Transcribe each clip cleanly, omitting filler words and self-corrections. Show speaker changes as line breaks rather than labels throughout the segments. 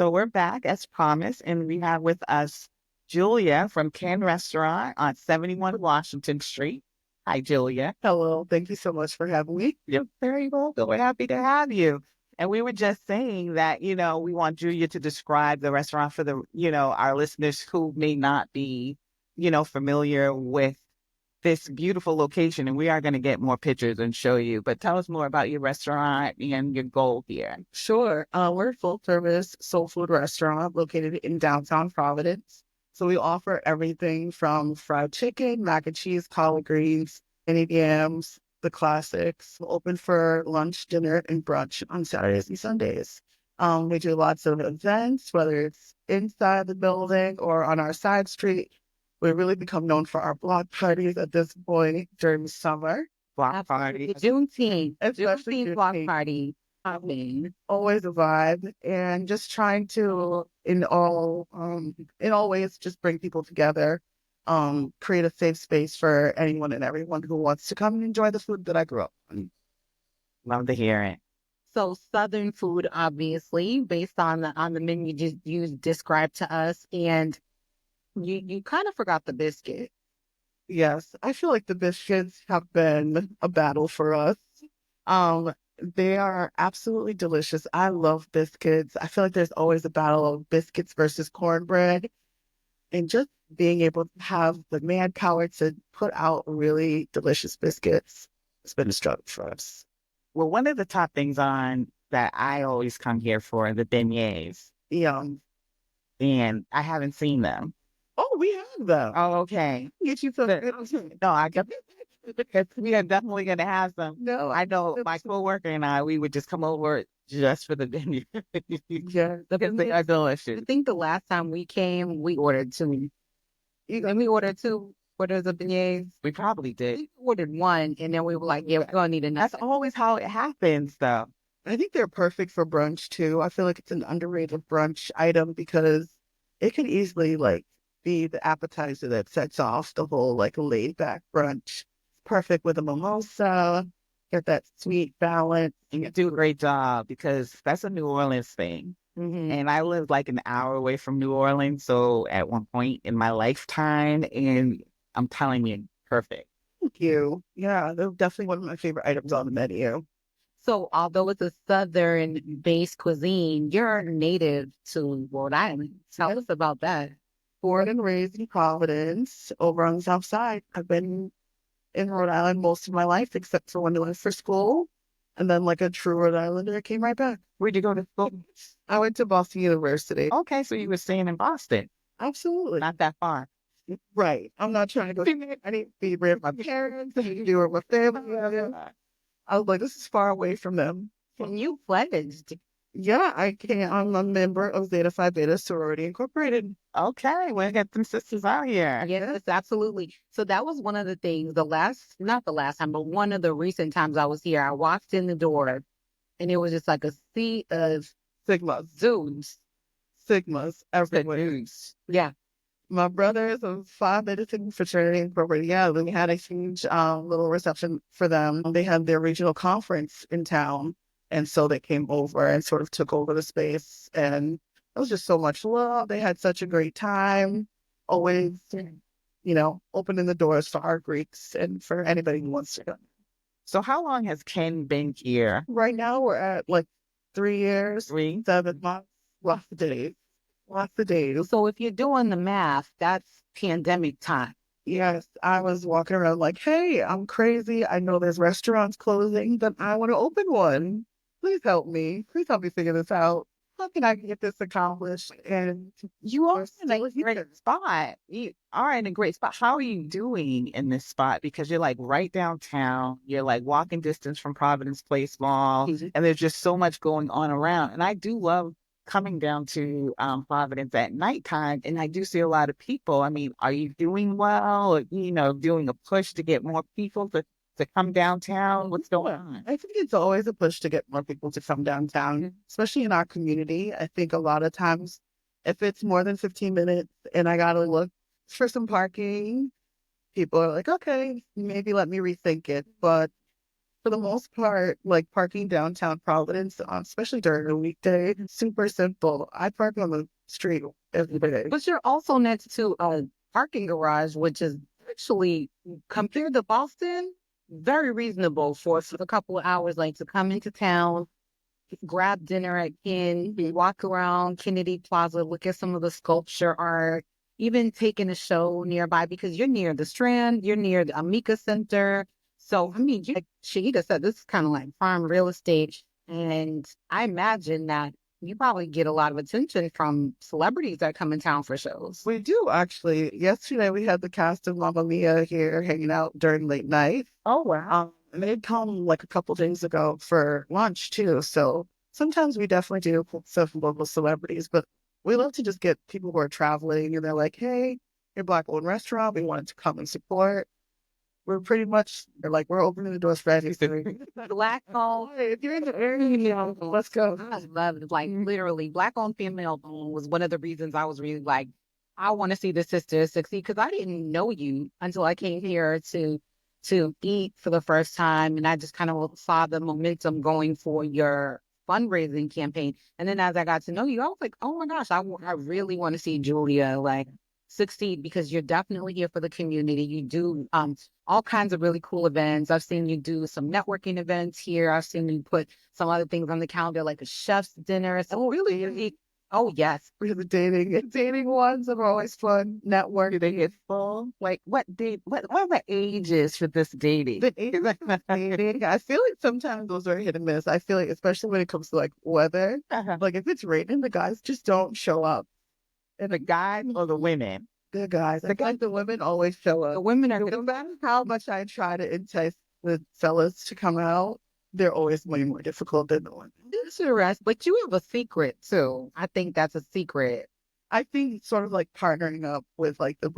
So we're back as promised, and we have with us Julia from Kin Restaurant on 71 Washington Street. Hi, Julia.
Hello, thank you so much for having me.
You're very welcome. We're happy to have you. And we were just saying that, we want Julia to describe the restaurant for our listeners who may not be, familiar with this beautiful location. And we are going to get more pictures and show you. But tell us more about your restaurant and your goal here.
Sure. We're a full service soul food restaurant located in downtown Providence. So we offer everything from fried chicken, mac and cheese, collard greens, candied yams, the classics. We're open for lunch, dinner, and brunch on Saturdays and Sundays. We do lots of events, whether it's inside the building or on our side street. We really become known for our block parties at this point during summer.
Block party.
Juneteenth, especially
Juneteenth block
Juneteenth.
party. I mean,
Always a vibe, and just trying to in all ways just bring people together, create a safe space for anyone and everyone who wants to come and enjoy the food that I grew up on.
Love to hear it.
so Southern food, obviously, based on the menu you described to us, and you kind of forgot the biscuit.
Yes, I feel like the biscuits have been a battle for us. Um, they are absolutely delicious. I love biscuits. I feel like there's always a battle of biscuits versus cornbread, and just being able to have the manpower to put out really delicious biscuits has been a struggle for us.
Well, one of the top things on that I always come here for the beignets,
Yeah.
and I haven't seen them.
Oh, we have them.
Oh, okay.
Get you some.
No, I got because we are definitely gonna have some.
No,
I know my coworker and I, we would just come over just for the beignets
yeah.
because they are delicious.
I think the last time we came, we ordered two. And we ordered two orders of beignets.
We probably did.
We ordered one, and then we were like, "Yeah, we're gonna need another."
That's always how it happens, though.
I think they're perfect for brunch too. I feel like it's an underrated brunch item because it can easily be the appetizer that sets off the whole laid back brunch. Perfect with a mimosa, get that sweet balance.
And you do a great job because that's a New Orleans thing.
Mm-hmm.
And I lived like an hour away from New Orleans. So at one point in my lifetime, and I'm telling you, perfect.
Thank you. Yeah, they're definitely one of my favorite items on the menu.
So, although it's a Southern-based cuisine, you're native to Rhode Island. Tell us about that.
Born and raised in Providence, over on the South Side. I've been in Rhode Island most of my life, except for when I went for school. And then, like a true Rhode Islander, I came right back.
Where'd you go to school?
I went to Boston University.
Okay, so you were staying in Boston,
Absolutely.
not that far.
Right. I'm not trying to go. I need to be with my parents. I need to do it with family. I was like, this is far away from them.
And you pledged.
Yeah, I can. I'm a member of Zeta Phi Beta Sorority Incorporated.
Okay, we'll get some sisters out here.
Yes, absolutely. So that was one of the things, not the last time, but one of the recent times I was here, I walked in the door and it was just like a sea of
Sigmas.
dudes.
Sigmas everywhere.
Yeah.
My brother is a Phi Beta Sigma Fraternity Incorporated. Yeah, we had a huge little reception for them. They had their regional conference in town. And so they came over and sort of took over the space. And it was just so much love. They had such a great time. Always, opening the doors for our Greeks and for anybody who wants to come.
So how long has Ken been here?
Right now we're at 3 years, 7 months, lots of days. Lots of days.
So if you're doing the math, that's pandemic time.
Yes, I was walking around like, hey, I'm crazy. I know there's restaurants closing, but I want to open one. Please help me. Please help me figure this out. How can I get this accomplished? And
You are
we're
in a
still here.
great spot. You are in a great spot. How are you doing in this spot? Because you're right downtown. You're walking distance from Providence Place Mall.
Mhm.
And there's just so much going on around. And I do love coming down to Providence at nighttime. And I do see a lot of people. I mean, are you doing well? Or, doing a push to get more people to come downtown? What's going on?
I think it's always a push to get more people to come downtown, especially in our community. I think a lot of times, if it's more than 15 minutes and I got to look for some parking, people are like, okay, maybe let me rethink it. But For the most part, like parking downtown Providence, especially during a weekday, super simple. I park on the street every day.
But you're also next to a parking garage, which is actually, compared to Boston, very reasonable for a couple of hours, like to come into town, grab dinner at Kin, walk around Kennedy Plaza, look at some of the sculpture art, even taking a show nearby because you're near the Strand, you're near the Amica Center. So, I mean, like Shahidah said, this is kind of like prime real estate. And I imagine that you probably get a lot of attention from celebrities that come in town for shows.
We do actually. Yesterday we had the cast of Mamma Mia here hanging out during late night.
Oh, wow.
And they'd come like a couple days ago for lunch too. So sometimes we definitely do stuff with local celebrities, but we love to just get people who are traveling and they're like, hey, you're a Black-owned restaurant. We wanted to come and support. We're pretty much, they're like, we're opening the doors for anything.
Black-owned.
Hey, if you're in the area, let's go.
I love it. Like literally, Black-owned female owned was one of the reasons I was really like, I want to see the sisters succeed because I didn't know you until I came here to eat for the first time, and I just kind of saw the momentum going for your fundraising campaign. And then as I got to know you, I was like, oh my gosh, I really want to see Julia like succeed because you're definitely here for the community. You do all kinds of really cool events. I've seen you do some networking events here. I've seen you put some other things on the calendar like a chef's dinner. So really, oh yes.
We have the dating ones that are always fun. Networking.
It's full. Like what date? What are the ages for this dating?
The ages of dating. I feel like sometimes those are hit and miss. I feel like especially when it comes to like weather, like if it's raining, the guys just don't show up.
And the guys or the women?
The guys. Like the women always show up.
The women are
No matter how much I try to entice the fellas to come out, they're always way more difficult than the women.
interesting, but you have a secret too. I think that's a secret.
I think sort of like partnering up with like the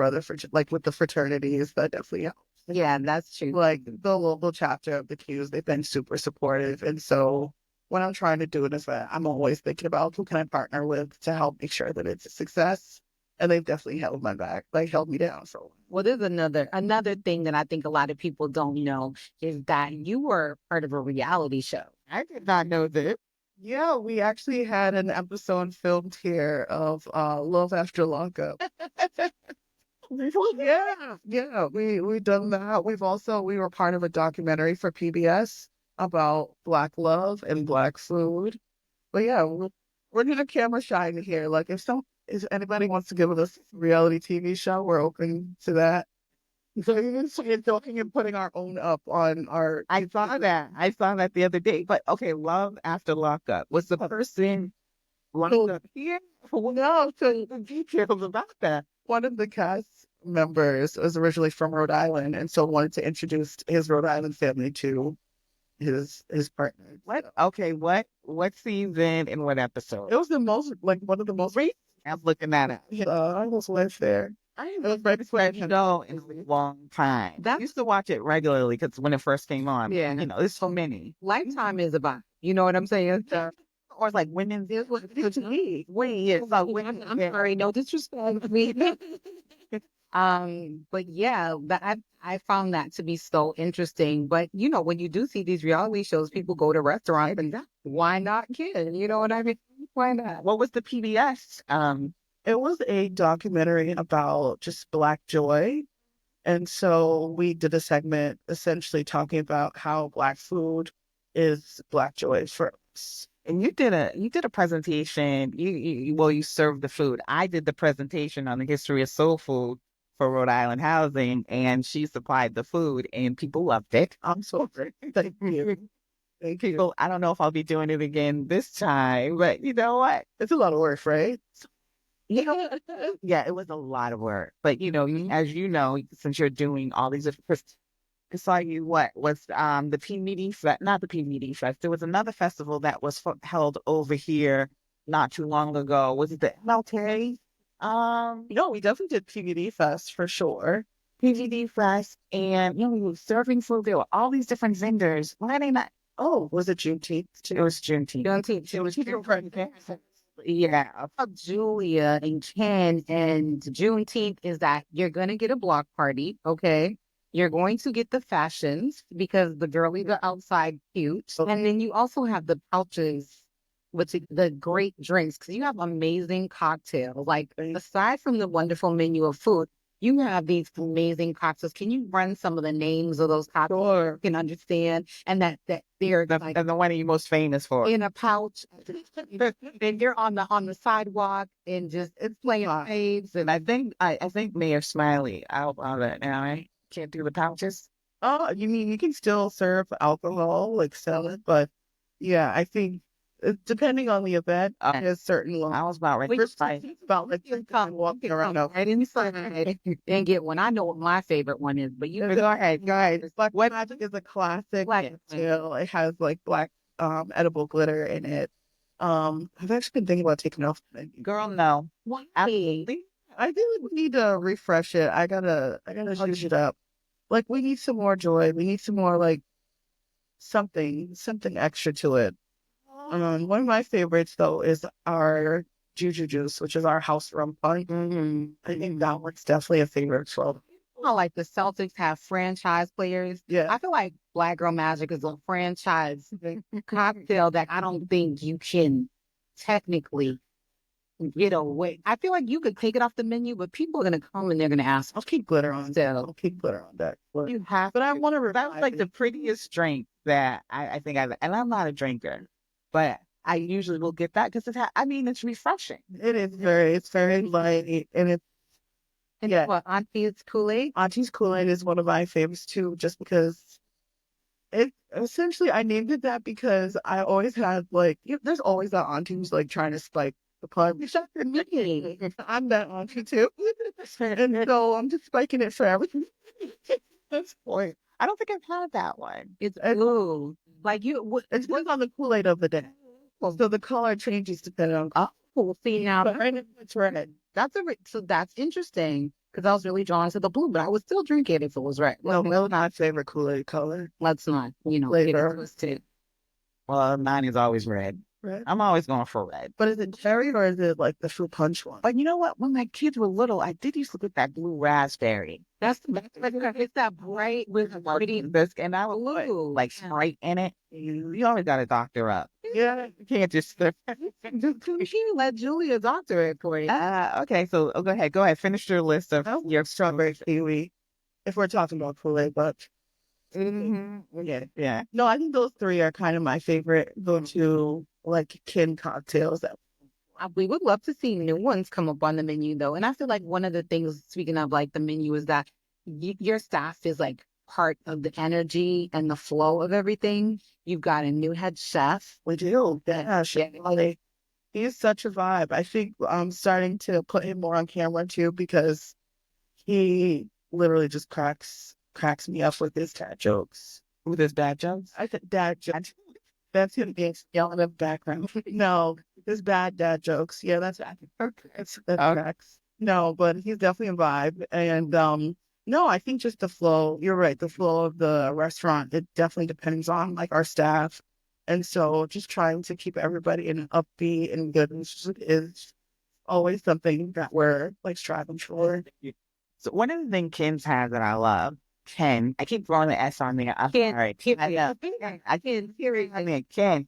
like with the fraternities, that definitely helps.
Yeah, that's true.
Like the local chapter of the Qs, they've been super supportive. And so when I'm trying to do an event, I'm always thinking about who can I partner with to help make sure that it's a success. And they've definitely held my back, like held me down. So
Well, there's another thing that I think a lot of people don't know is that you were part of a reality show.
I did not know that.
yeah, we actually had an episode filmed here of Love After Lockup. Yeah, we done that. We were part of a documentary for PBS about Black love and Black food. But yeah, we're doing a camera shy here. Like if anybody wants to give us a reality TV show, we're open to that. So even talking and putting our own up on our.
I saw that. I saw that the other day. But okay, Love After Lockup. Was the person locked up here?
No, so
The details about that.
one of the cast members was originally from Rhode Island, and so wanted to introduce his Rhode Island family to his partner.
What? Okay, what season and what episode?
It was one of the most.
I'm looking at it.
I almost went there.
I
It was right before I came.
know in a long time. I used to watch it regularly because when it first came on,
Yeah.
there's so many.
Lifetime is about, you know what I'm saying?
Or it's like women's.
It's what it's me.
It's like women.
I'm sorry, no disrespect. But yeah, I found that to be so interesting. But when you do see these reality shows, people go to restaurants and why not kid? You know what I mean? Why not?
What was the PBS?
It was a documentary about just Black joy. And so we did a segment essentially talking about how Black food is Black joy for us.
And you did a presentation. You served the food. I did the presentation on the history of soul food for Rhode Island Housing, and she supplied the food, and people loved it.
I'm so grateful. Thank you. Thank you.
People, I don't know if I'll be doing it again this time, but you know what?
It's a lot of work, right?
Yeah, it was a lot of work. But as you know, since you're doing all these different, I saw you what was the PMD Fest, not the PMD Fest. There was another festival that was held over here not too long ago. Was it the MLK?
No, we definitely did PVD Fest for sure.
PVD Fest, and we were serving food. There were all these different vendors. Why are they not?
Oh, was it Juneteenth?
It was Juneteenth.
Juneteenth.
It was Yeah.
Julia and Ken and Juneteenth is that you're gonna get a block party, okay? You're going to get the fashions because the girlies are outside cute. And then you also have the pouches with the great drinks because you have amazing cocktails. Like, aside from the wonderful menu of food, you have these amazing cocktails. Can you run some of the names of those cocktails so you can understand? And that they're like
And the one you're most famous for.
in a pouch. And you're on the sidewalk and just it's playing waves.
And I think Mayor Smiley out on it now, right? Can't do the pouches.
Oh, you mean you can still serve alcohol, like sell it, but yeah, I think depending on the event, there's certain laws.
I was about ready to fight.
About like
You come
walking around.
right inside and get one. I know what my favorite one is, but you
Go ahead, guys. Black Magic is a classic
Black
cocktail. It has like black edible glitter in it. I've actually been thinking about taking it off the menu.
Girl, no.
Why?
Absolutely.
I think we need to refresh it. I gotta switch it up. Like we need some more joy. We need some more like something extra to it. One of my favorites though is our Juju Juice, which is our house rum punch. I think that one's definitely a favorite. So
Like the Celtics have franchise players.
yeah,
I feel like Black Girl Magic is a franchise cocktail that I don't think you can technically get away. I feel like you could take it off the menu, but people are gonna come and they're gonna ask.
I'll keep glitter on. I'll keep glitter on that. But,
You have,
but I want to.
that was like the prettiest drink that I think and I'm not a drinker, but I usually will get that because it's refreshing.
It is it's very light, and it's yeah.
What, Auntie's Kool-Aid?
Auntie's Kool-Aid is one of my favorites too, just because it essentially I named it that because I always had like there's always that auntie who's like trying to spike the punch. I'm that auntie too, and so I'm just spiking it for everything. That's the point.
I don't think I've had that one.
It's blue. Like
It depends on the Kool-Aid of the day. So the color changes depending on.
Oh, see now,
But right now it's red.
so that's interesting because I was really drawn to the blue, but I would still drink it if it was red.
No, that's my favorite Kool-Aid color.
Let's not, get it
Flavor.
twisted.
Well, mine is always red.
Red.
I'm always going for red.
But is it cherry or is it like the fruit punch one?
But you know what? When my kids were little, I did used to get that blue raspberry.
It's that bright with pretty
Biscuit, and I would put
blue,
like Sprite in it. You always got to doctor up.
Yeah.
You can't just.
You let Julia doctor it for you.
Okay, so go ahead. Finish your list of
Your strawberry kiwi. If we're talking about Kool-Aid, but
yeah.
no, I think those three are kind of my favorite go-to like kin cocktails.
We would love to see new ones come up on the menu, though. And I feel like one of the things, speaking of like the menu, is that your staff is like part of the energy and the flow of everything. You've got a new head chef.
We do. Yeah, he's such a vibe. I think I'm starting to put him more on camera too because he literally just cracks me up with his dad jokes.
With his bad jokes?
I said dad jokes. That's him being yelling in the background. No, his bad dad jokes. Yeah, that's cracks. No, but he's definitely a vibe. And no, I think just the flow. You're right. The flow of the restaurant. It definitely depends on like our staff. And so just trying to keep everybody in an upbeat and good is always something that we're like striving for.
So one of the things Ken's has that I love, Ken, I keep throwing the S on there. I'm
Ken,
sorry. I can't hear it. I mean, Ken,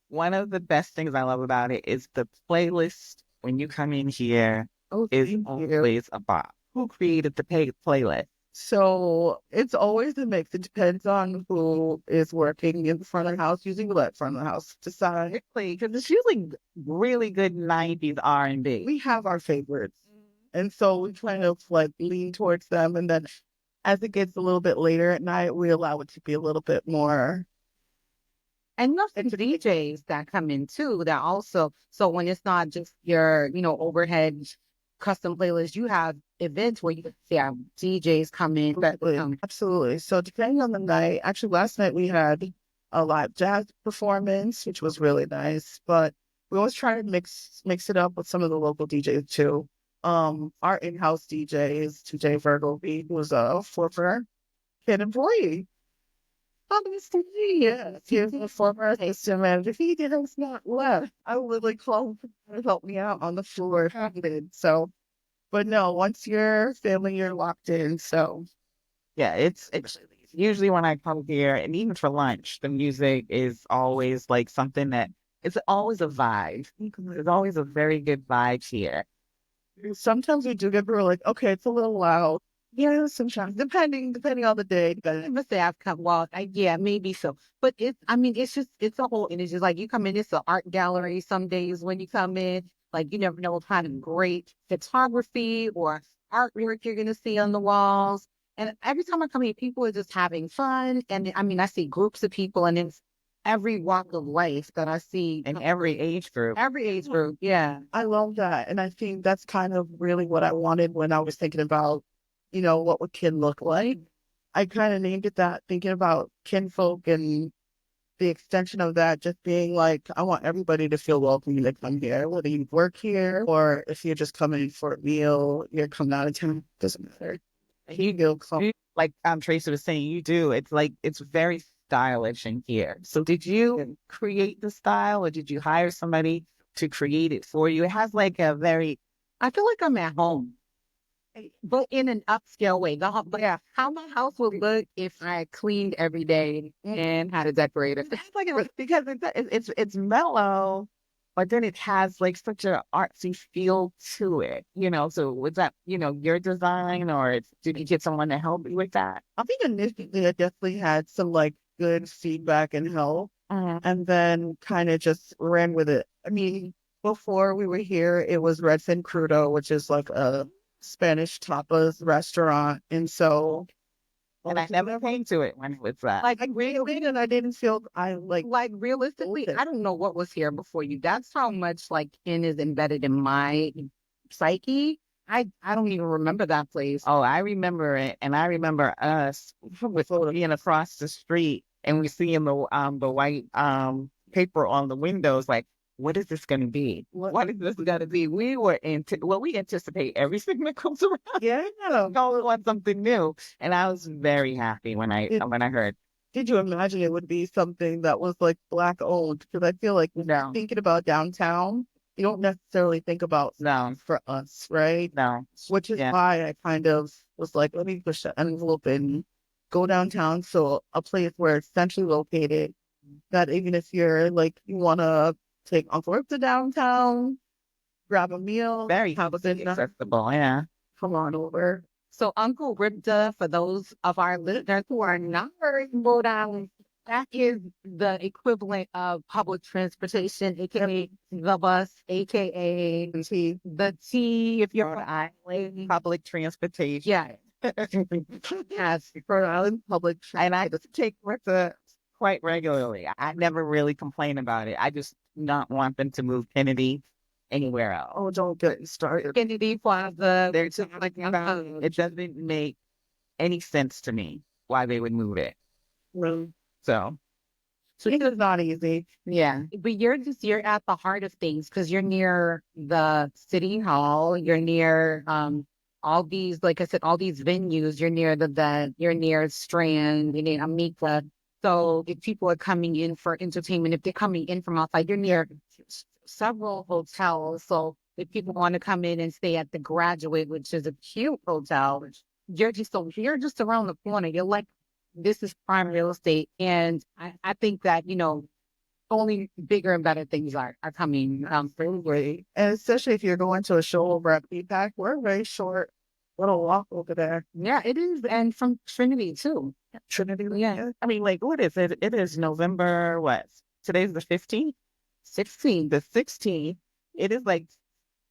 one of the best things I love about it is the playlist when you come in here is always a bop. Who created the playlist?
So it's always a mix. It depends on who is working in the front of the house, using the front of the house to decide.
Because it's usually really good 90s R&B.
We have our favorites. And so we kind of like lean towards them. And then as it gets a little bit later at night, we allow it to be a little bit more.
And lots of DJs that come in too, that also, so when it's not just your, overhead custom playlist, you have events where you can see our DJs come in.
Absolutely. So depending on the night, actually last night we had a live jazz performance, which was really nice, but we always try to mix it up with some of the local DJs too. Our in-house DJ is DJ Virgo B, who's a former kid employee. Obviously, yeah, he's a former assistant manager. He has not left. I literally called him to help me out on the floor. So, but no, once you're family, you're locked in. So,
Yeah, it's usually when I come here, and even for lunch, the music is always like something that it's always a vibe. There's always a very good vibe here.
Sometimes we do get people like, okay, it's a little loud. Yeah, sometimes depending on the day.
I must say I've come, well, yeah, maybe so. But I mean, it's just, it's a whole, and it's just like you come in, it's an art gallery some days when you come in, like you never know what kind of great photography or artwork you're going to see on the walls. And every time I come here, people are just having fun. And I mean, I see groups of people, and it's every walk of life that I see.
In every age group.
Every age group, yeah.
I love that. And I think that's kind of really what I wanted when I was thinking about, what would kin look like. I kind of named it that, thinking about kinfolk and the extension of that just being like, I want everybody to feel welcome when they come here, whether you work here or if you're just coming for a meal, you're coming out of town, doesn't matter. You feel
Like Tracy was saying, you do. It's like it's very stylish in here. So did you create the style, or did you hire somebody to create it for you? It has like a very,
I feel like I'm at home, but in an upscale way. But yeah, how my house would look if I cleaned every day and had a decorator.
it's like because it's mellow, but then it has like such a artsy feel to it. So was that your design, or did you get someone to help you with that?
I think initially I definitely had some like good feedback and help, and then kind of just ran with it. I mean, before we were here, it was Redfin Crudo, which is like a Spanish tapas restaurant. And so,
And I never came to it when it was that.
Like
I really, and I didn't feel
like realistically, I don't know what was here before you. That's how much like kin is embedded in my psyche. I don't even remember that place.
Oh, I remember it, and I remember us with being across the street, and we seeing the white paper on the windows. Like, what is this going to be? What is this going to be? We were we anticipate everything that comes around.
Yeah,
We always want something new, and I was very happy when I heard.
Did you imagine it would be something that was like Black owned? Because I feel like
No,
thinking about downtown, you don't necessarily think about
no,
for us, right?
no.
Which is
Yeah,
why I kind of was like, let me push the envelope and go downtown. So a place where it's centrally located, that even if you're like, you want to take Uncle Rip to downtown, grab a meal,
very
have a good night,
accessible. Yeah.
come on over.
So Uncle Ripta, for those of our listeners who are not very from Rhode Island, that is the equivalent of public transportation, aka the bus, aka the T if you're on island.
Public transportation.
Yeah.
Yes, Rhode Island public
And I just take Rita quite regularly. I never really complain about it. I just not want them to move Kennedy anywhere else.
Oh, don't get me started.
Kennedy Plaza.
They're just like, it doesn't make any sense to me why they would move it. So
So
it is not easy.
yeah, but you're at the heart of things because you're near the city hall. You're near all these, like I said, all these venues. You're near the vet. You're near Strand. You're near Amica. So if people are coming in for entertainment, if they're coming in from outside, you're near several hotels. So if people want to come in and stay at the Graduate, which is a cute hotel, you're just around the corner. You're like, this is prime real estate. And I think that, only bigger and better things are coming
Really. And especially if you're going to a show over at Feedback, we're very short little walk over there.
Yeah, it is. And from Trinity too.
Trinity.
Yeah.
I mean, like, what is it? It is November, what? Today's the 15th?
16.
The 16th. It is like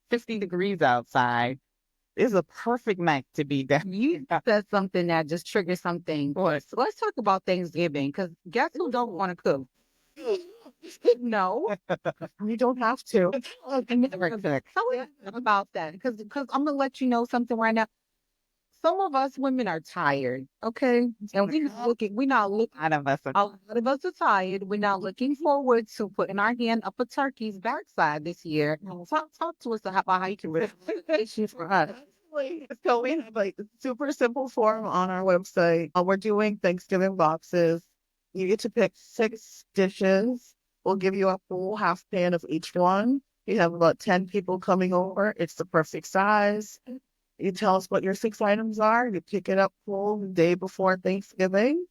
50 degrees outside. It's a perfect night to be there.
You said something that just triggered something.
What?
So let's talk about Thanksgiving because guess who don't want to cook? No.
You don't have to.
Tell me about that because I'm gonna let you know something right now. Some of us women are tired, okay, and we're not looking.
Out of us.
A lot of us are tired. We're not looking forward to putting our hand up a turkey's backside this year. Talk to us about how you can really issue for us.
So we have like a super simple form on our website. We're doing Thanksgiving boxes. You get to pick 6 dishes. We'll give you a full half pan of each one. You have about 10 people coming over. It's the perfect size. You tell us what your 6 items are. You pick it up full the day before Thanksgiving,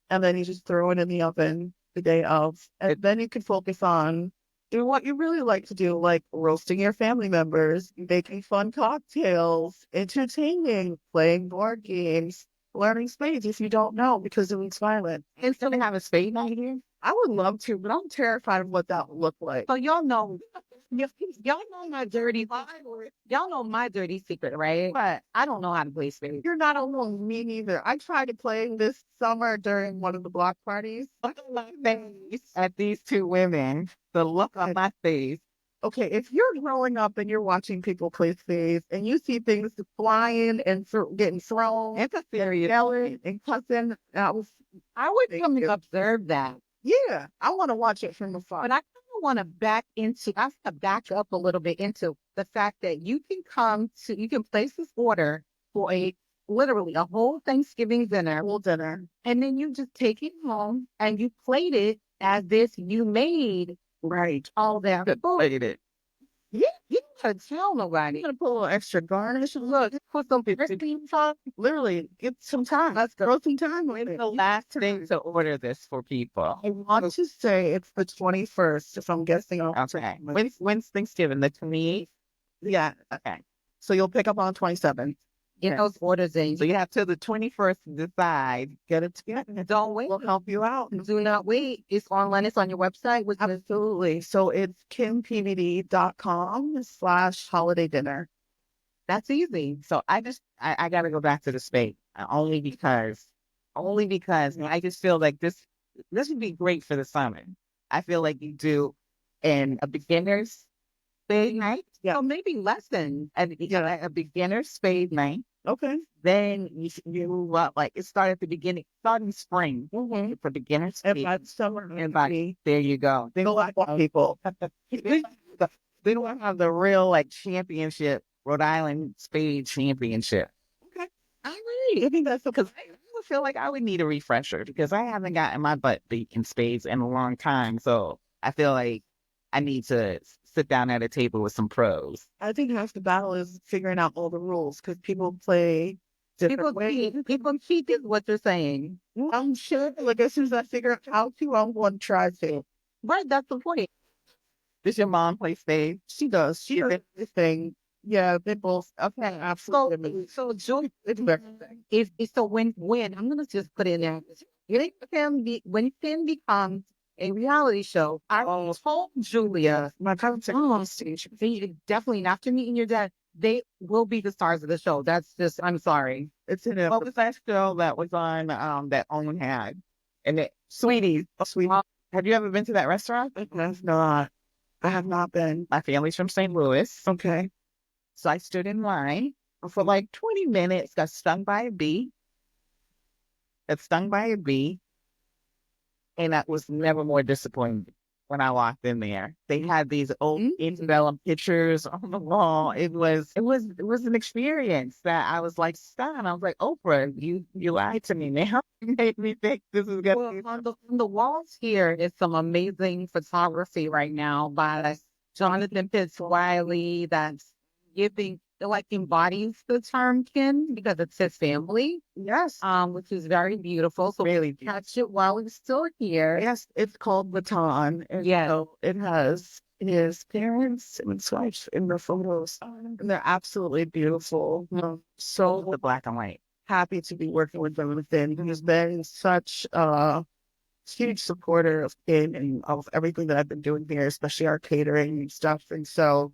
and then you just throw it in the oven the day of. And then you can focus on doing what you really like to do, like roasting your family members, making fun cocktails, entertaining, playing board games, learning spades if you don't know because it was violent.
And still have a spade night here.
I would love to, but I'm terrified of what that would look like.
So y'all know, y'all know my dirty, y'all know my dirty secret, right?
But
I don't know how to play spades.
you're not alone. Me neither. I tried to play this summer during one of the block parties.
Look at my face at these two women. The look on my face.
Okay, if you're growing up and you're watching people play spades and you see things flying and getting thrown,
It's a serious.
yelling and cussing,
I would come and observe that.
yeah, I want to watch it from afar.
But I kind of want to I want to back up a little bit into the fact that you can place this order for literally a whole Thanksgiving dinner,
Full dinner.
and then you just take it home and you plate it as if you made
Right.
all that food.
Played it.
Yeah, you don't gotta tell nobody.
I'm gonna put a little extra garnish.
Look, put some dressing on.
Literally, get some time.
Let's go.
Throw some time with
It's
it.
the last thing to order this for people.
I want to say it's the 21st, if I'm guessing.
Okay. When's Thanksgiving? The 28th?
Yeah.
Okay.
So you'll pick up on 27th.
Get those orders in.
So you have till the 21st to decide.
Get it together.
Don't wait.
We'll help you out.
Do not wait. It's online. It's on your website. Which is
Absolutely. So it's kimpvd.com/holiday dinner.
that's easy.
So I got to go back to the spade only because I just feel like this would be great for the summer. I feel like you do in a beginner's spade night.
Yeah.
So maybe lessons.
A beginner's spade night.
Okay.
Then you move up, like it started at the beginning, starting spring for beginners.
And by summer,
And there you go. They
a lot of people.
don't have the real like championship, Rhode Island spade championship.
Okay.
I think that's because I would feel like I would need a refresher because I haven't gotten my butt beat in spades in a long time. So I feel like I need to sit down at a table with some pros.
I think half the battle is figuring out all the rules because people play different ways.
People cheat is what you're saying.
I'm sure, like, as soon as I figure out how to, I'm going to try to.
Right, that's the point.
Does your mom play spades?
She does. She does this thing. Yeah, they both. Okay, absolutely.
So Julia,
It's everything.
it's a win-win. I'm gonna just put it in there. When it can become a reality show. I told Julia,
My cousin said,
oh, definitely after meeting your dad, they will be the stars of the show. That's just, I'm sorry.
it's in it.
What was that show that was on that Owen had? And it Sweeties.
Sweet.
Have you ever been to that restaurant?
That's not. I have not been.
My family's from St. Louis.
Okay.
So I stood in line for like 20 minutes, got stung by a bee. And I was never more disappointed when I walked in there. They had these old antebellum pictures on the wall. It was an experience that I was like stunned. I was like, Oprah, you lied to me now. You made me think this is gonna be
On the walls here is some amazing photography right now by Jonathan Pitts Wiley that's embodies the term kin because it's his family.
Yes.
Which is very beautiful. So
really
catch it while it's still here.
Yes, it's called Baton. And
Yes.
so it has his parents and his wife in the photos. And they're absolutely beautiful. So
the black and white.
happy to be working with them within. He's been such a huge supporter of Kin and of everything that I've been doing here, especially our catering and stuff. And so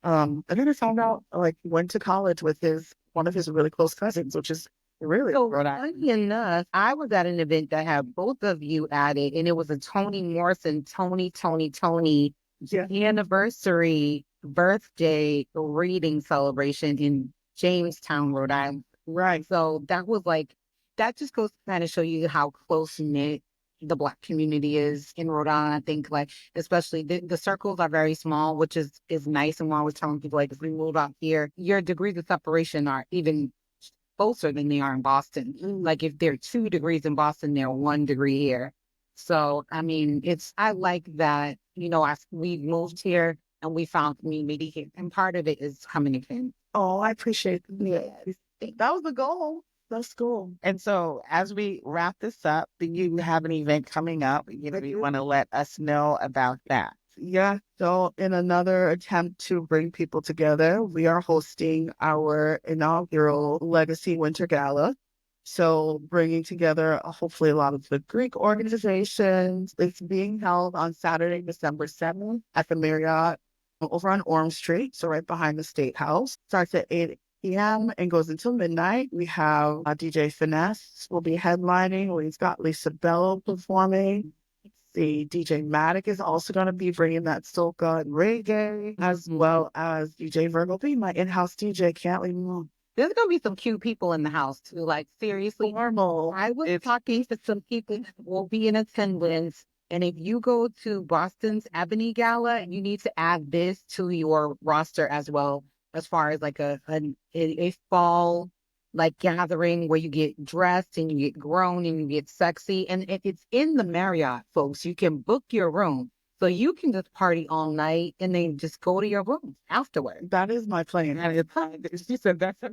and then I found out he went to college with one of his really close cousins, which is really
So
Rhode Island.
funny enough, I was at an event that had both of you at it, and it was a Toni Morrison, Tony
Yeah.
anniversary birthday reading celebration in Jamestown, Rhode Island.
Right.
So that just goes to kind of show you how close knit the Black community is in Rhode Island. I think especially the circles are very small, which is nice. And when I was telling people if we move out here, your degrees of separation are even closer than they are in Boston. Like if they're 2 degrees in Boston, they're 1 degree here. So, I mean, I like that, as we moved here, and we found community here. And part of it is coming in.
Oh, I appreciate it. Yeah. That was the goal. That's cool.
And so as we wrap this up, do you have an event coming up? You want to let us know about that?
Yeah. So in another attempt to bring people together, we are hosting our inaugural Legacy Winter Gala. So bringing together hopefully a lot of the Greek organizations. It's being held on Saturday, December 7th at the Marriott over on Orange Street. So right behind the State House. Starts at 8 p.m. and goes until midnight. We have DJ Finesse will be headlining. We've got Lisa Bello performing. The DJ Matic is also going to be bringing that soca and reggae, as well as DJ Virgo B, my in-house DJ. Can't leave me alone.
There's going to be some cute people in the house too. Like, seriously.
Normal.
I was talking to some people that will be in attendance. And if you go to Boston's Ebony Gala, you need to add this to your roster as well, as far as like a fall like gathering where you get dressed and you get grown and you get sexy. And it's in the Marriott, folks. You can book your room. So you can just party all night and then just go to your room afterward.
That is my plan.
She said that's Are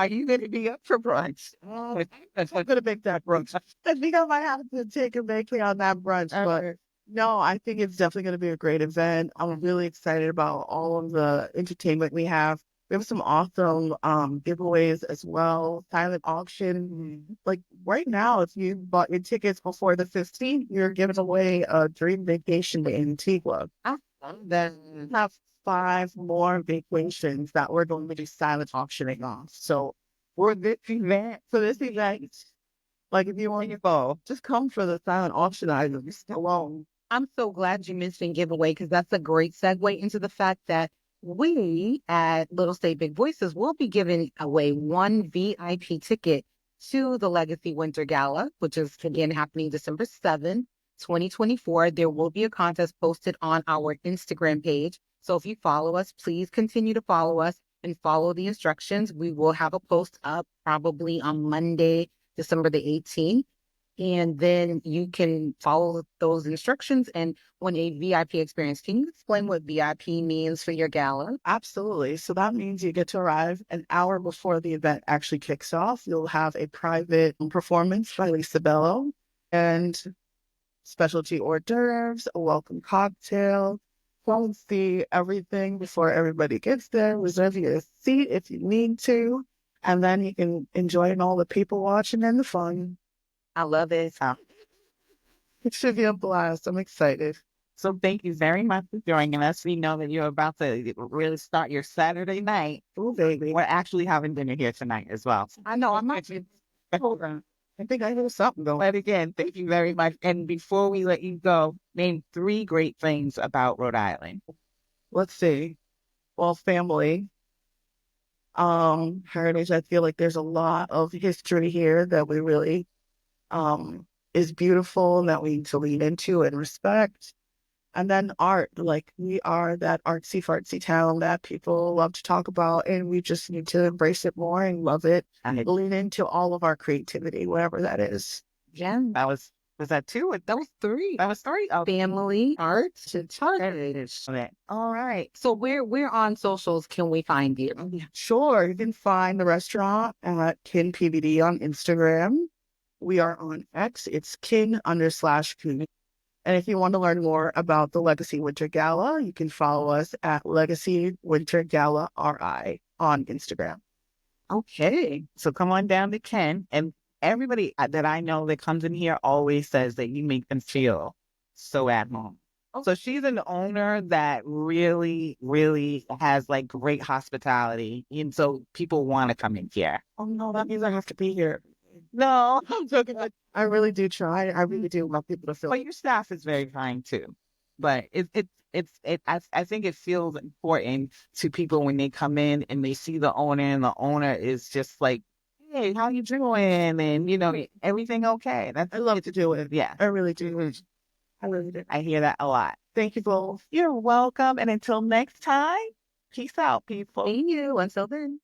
you going to be up for brunch?
I'm going to make that brunch. I think I might have to take a vacay on that brunch. But no, I think it's definitely going to be a great event. I'm really excited about all of the entertainment we have. We have some awesome giveaways as well. Silent auction. Like right now, if you bought your tickets before the 15th, you're giving away a dream vacation to Antigua. Then we have 5 more vacations that we're going to be silent auctioning off. So for this event, like if you want to go, just come for the silent auction items alone.
I'm so glad you mentioned giveaway, because that's a great segue into the fact that we at Little State Big Voices will be giving away 1 VIP ticket to the Legacy Winter Gala, which is again happening December 7th, 2024. There will be a contest posted on our Instagram page. So if you follow us, please continue to follow us and follow the instructions. We will have a post up probably on Monday, December the 18th. And then you can follow those instructions and win a VIP experience. Can you explain what VIP means for your gala?
Absolutely. So that means you get to arrive an hour before the event actually kicks off. You'll have a private performance by Lisa Bello and specialty hors d'oeuvres, a welcome cocktail. Go and see everything before everybody gets there. Reserve your seat if you need to. And then you can enjoy all the people watching and the fun.
I love it.
It should be a blast. I'm excited.
So thank you very much for joining us. We know that you're about to really start your Saturday night.
Oh, baby.
We're actually having dinner here tonight as well.
I know. I'm not.
Hold on. I think I hear something going.
But again, thank you very much. And before we let you go, name 3 great things about Rhode Island.
Let's see. Well, family. Heritage. I feel like there's a lot of history here that we really is beautiful and that we need to lean into and respect. And then art, like we are that artsy fartsy town that people love to talk about, and we just need to embrace it more and love it and lean into all of our creativity, whatever that is.
Yeah.
That was that 2?
That was 3.
That was 3. Oh.
Family, art, and
heritage. Okay. All right.
So where on socials can we find you?
Sure. You can find the restaurant at Kin PBD on Instagram. We are on X. It's kin_PBD. And if you want to learn more about the Legacy Winter Gala, you can follow us at Legacy Winter Gala RI on Instagram.
Okay. So come on down to Ken. And everybody that I know that comes in here always says that you make them feel so at home. So she's an owner that really, really has like great hospitality. And so people want to come in here.
Oh, no, that means I have to be here.
No, I'm joking.
I really do try. I really do want people to feel.
But your staff is very kind too. But I think it feels important to people when they come in and they see the owner, and the owner is just like, "Hey, how you doing?" And everything okay.
I love to do it.
Yeah,
I really do. I really do.
I hear that a lot.
Thank you both.
You're welcome. And until next time, peace out, people.
Thank you. Until then.